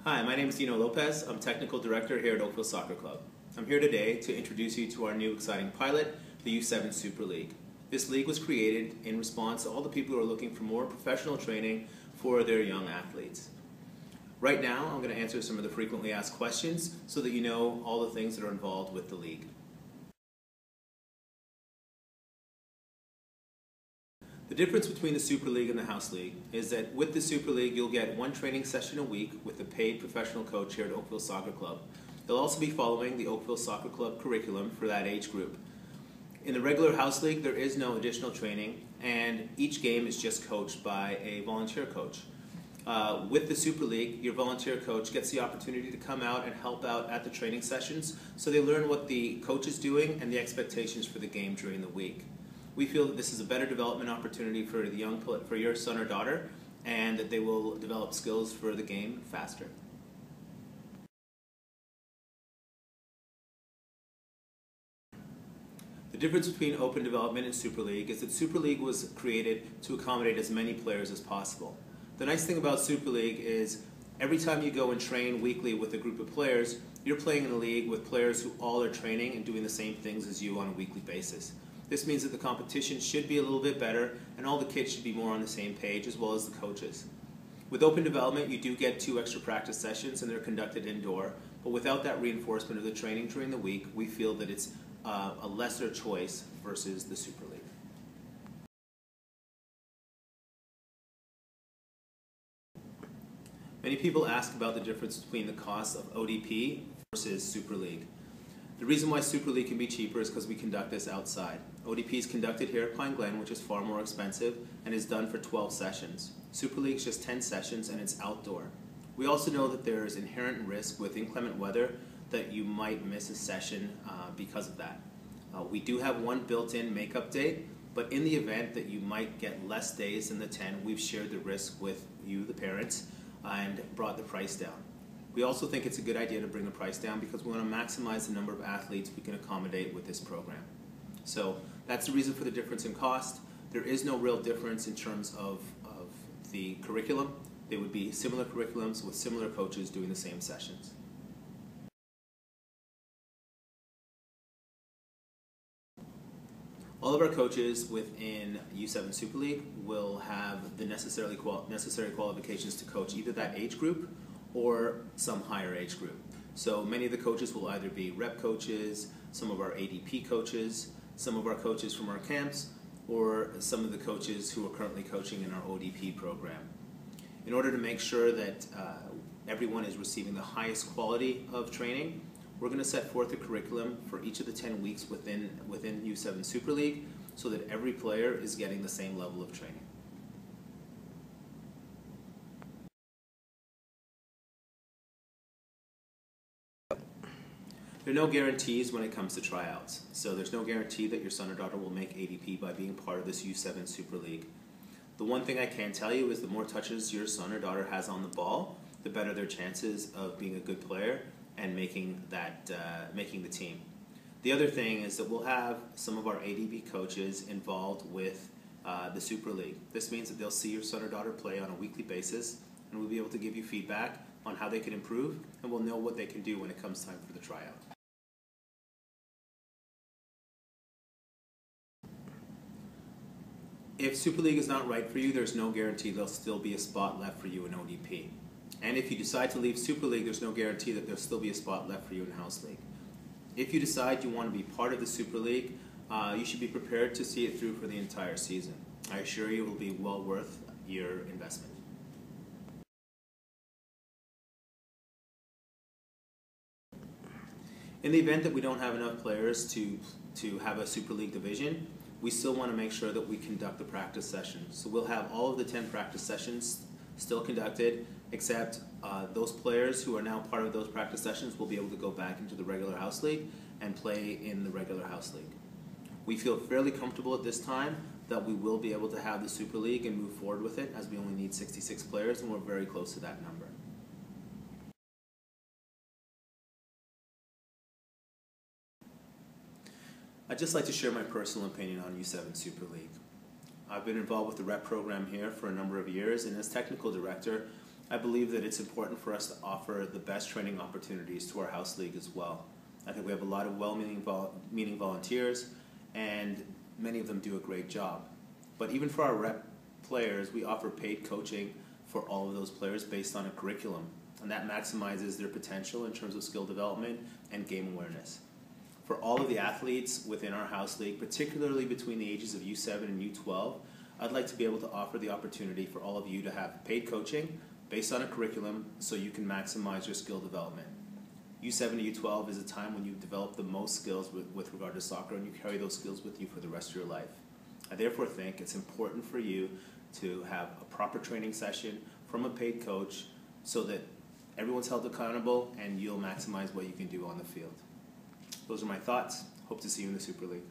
Hi, my name is Dino Lopez. I'm Technical Director here at Oakville Soccer Club. I'm here today to introduce you to our new exciting pilot, the U7 Super League. This league was created in response to all the people who are looking for more professional training for their young athletes. Right now, I'm going to answer some of the frequently asked questions so that you know all the things that are involved with the league. The difference between the Super League and the House League is that with the Super League, you'll get one training session a week with a paid professional coach here at Oakville Soccer Club. They'll also be following the Oakville Soccer Club curriculum for that age group. In the regular House League, there is no additional training, and each game is just coached by a volunteer coach. With the Super League, your volunteer coach gets the opportunity to come out and help out at the training sessions, so they learn what the coach is doing and the expectations for the game during the week. We feel that this is a better development opportunity for for your son or daughter, and that they will develop skills for the game faster. The difference between Open Development and Super League is that Super League was created to accommodate as many players as possible. The nice thing about Super League is every time you go and train weekly with a group of players, you're playing in a league with players who all are training and doing the same things as you on a weekly basis. This means that the competition should be a little bit better, and all the kids should be more on the same page, as well as the coaches. With Open Development, you do get 2 extra practice sessions, and they're conducted indoor, but without that reinforcement of the training during the week, we feel that it's a lesser choice versus the Super League. Many people ask about the difference between the cost of ODP versus Super League. The reason why Super League can be cheaper is because we conduct this outside. ODP is conducted here at Pine Glen, which is far more expensive, and is done for 12 sessions. Super League is just 10 sessions, and it's outdoor. We also know that there is inherent risk with inclement weather that you might miss a session because of that. We do have one built-in makeup date, but in the event that you might get less days than the 10, we've shared the risk with you, the parents, and brought the price down. We also think it's a good idea to bring the price down because we want to maximize the number of athletes we can accommodate with this program. So that's the reason for the difference in cost. There is no real difference in terms of the curriculum. They would be similar curriculums with similar coaches doing the same sessions. All of our coaches within U7 Super League will have the necessary qualifications to coach either that age group or some higher age group. So many of the coaches will either be rep coaches, some of our ADP coaches, some of our coaches from our camps, or some of the coaches who are currently coaching in our ODP program. In order to make sure that everyone is receiving the highest quality of training, we're going to set forth a curriculum for each of the 10 weeks within U7 Super League so that every player is getting the same level of training. There are no guarantees when it comes to tryouts, so there's no guarantee that your son or daughter will make ADP by being part of this U7 Super League. The one thing I can tell you is the more touches your son or daughter has on the ball, the better their chances of being a good player and making the team. The other thing is that we'll have some of our ADP coaches involved with the Super League. This means that they'll see your son or daughter play on a weekly basis, and we'll be able to give you feedback on how they can improve, and we'll know what they can do when it comes time for the tryout. If Super League is not right for you, there's no guarantee there'll still be a spot left for you in ODP. And if you decide to leave Super League, there's no guarantee that there'll still be a spot left for you in House League. If you decide you want to be part of the Super League, you should be prepared to see it through for the entire season. I assure you it will be well worth your investment. In the event that we don't have enough players to have a Super League division, we still want to make sure that we conduct the practice sessions. So we'll have all of the 10 practice sessions still conducted, except those players who are now part of those practice sessions will be able to go back into the regular House League and play in the regular House League. We feel fairly comfortable at this time that we will be able to have the Super League and move forward with it, as we only need 66 players and we're very close to that number. I'd just like to share my personal opinion on U7 Super League. I've been involved with the rep program here for a number of years, and as technical director, I believe that it's important for us to offer the best training opportunities to our house league as well. I think we have a lot of well-meaning volunteers, and many of them do a great job. But even for our rep players, we offer paid coaching for all of those players based on a curriculum, and that maximizes their potential in terms of skill development and game awareness. For all of the athletes within our house league, particularly between the ages of U7 and U12, I'd like to be able to offer the opportunity for all of you to have paid coaching based on a curriculum so you can maximize your skill development. U7 to U12 is a time when you develop the most skills with regard to soccer, and you carry those skills with you for the rest of your life. I therefore think it's important for you to have a proper training session from a paid coach so that everyone's held accountable and you'll maximize what you can do on the field. Those are my thoughts. Hope to see you in the Super League.